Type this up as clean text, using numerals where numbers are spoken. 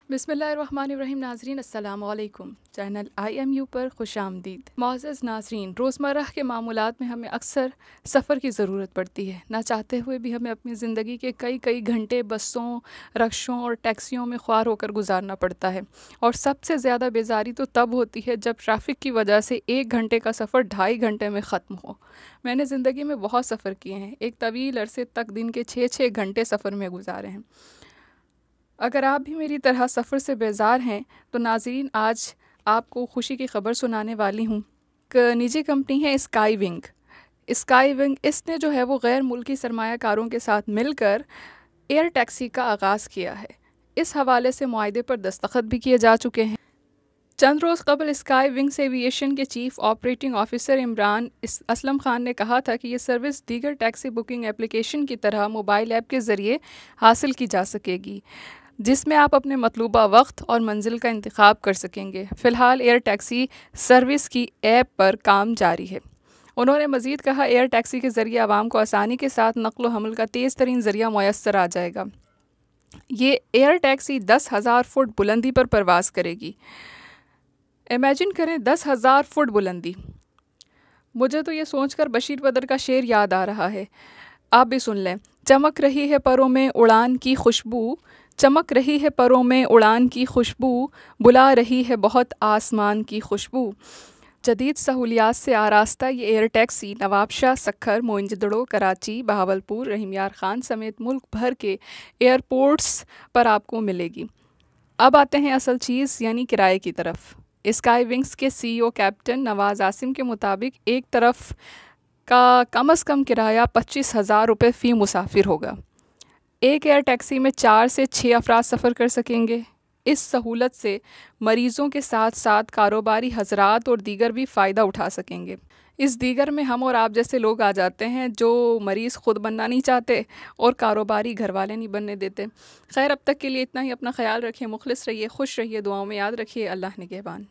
बिस्मिल्लाहिर्रहमानिर्रहीम। नाज़रीन अस्सलामु अलैकुम। चैनल IMU पर खुशामदीद। मुअज़्ज़ज़ नाज़रीन, रोज़मर्रा के मामूलात में हमें अक्सर सफ़र की ज़रूरत पड़ती है। ना चाहते हुए भी हमें अपनी ज़िंदगी के कई कई घंटे बसों, रक्शों और टैक्सियों में ख्वार होकर गुजारना पड़ता है। और सबसे ज़्यादा बेज़ारी तो तब होती है जब ट्रैफ़िक की वजह से 1 घंटे का सफ़र 2.5 घंटे में ख़त्म हो। मैंने ज़िंदगी में बहुत सफ़र किए हैं। एक तवील अरसे तक दिन के 6-6 घंटे सफ़र में गुजारे हैं। अगर आप भी मेरी तरह सफ़र से बेज़ार हैं तो नाज़रीन, आज आपको खुशी की ख़बर सुनाने वाली हूँ। एक निजी कंपनी है स्काई विंग इसने जो है वो गैर मुल्की सरमायाकारों के साथ मिलकर एयर टैक्सी का आगाज़ किया है। इस हवाले से मुआहदे पर दस्तखत भी किए जा चुके हैं। चंद रोज़ कबल स्काई विंग्स एविएशन के chief operating officer Imran Aslam Khan ने कहा था कि ये सर्विस दीगर टैक्सी बुकिंग एप्लीकेशन की तरह मोबाइल ऐप के ज़रिए हासिल की जा सकेगी, जिसमें आप अपने मतलूबा वक्त और मंजिल का इंतखाब कर सकेंगे। फ़िलहाल एयर टैक्सी सर्विस की ऐप पर काम जारी है। उन्होंने मज़ीद कहा, एयर टैक्सी के ज़रिए आवाम को आसानी के साथ नक़्ल व हमल का तेज़ तरीन ज़रिया मुयस्सर आ जाएगा। ये एयर टैक्सी 10,000 फुट बुलंदी पर परवाज़ करेगी। इमेजिन करें, 10,000 फुट बुलंदी। मुझे तो ये सोचकर बशीर बदर का शेर याद आ रहा है। आप भी सुन लें। चमक रही है परों में उड़ान की खुशबू, चमक रही है परों में उड़ान की खुशबू, बुला रही है बहुत आसमान की खुशबू। जदीद सहूलियात से आरास्ता ये एयर टैक्सी नवाबशाह, सक्खर, मोइंजदड़ो, कराची, बहावलपुर, रहीमयार खान समेत मुल्क भर के एयरपोर्ट्स पर आपको मिलेगी। अब आते हैं असल चीज़ यानी किराए की तरफ। स्काई विंग्स के CEO कैप्टन नवाज़ आसिम के मुताबिक एक तरफ का कम से कम किराया 25,000 रुपये फ़ी मुसाफिर होगा। एक एयर टैक्सी में 4 से 6 अफराद सफ़र कर सकेंगे। इस सहूलत से मरीज़ों के साथ साथ कारोबारी हजरात और दीगर भी फ़ायदा उठा सकेंगे। इस दीगर में हम और आप जैसे लोग आ जाते हैं जो मरीज़ ख़ुद बनना नहीं चाहते और कारोबारी घर वाले नहीं बनने देते। खैर, अब तक के लिए इतना ही। अपना ख्याल रखिए, मुखलिस रहिए, खुश रहिए, दुआओं में याद रखिए। अल्लाह निगहबान।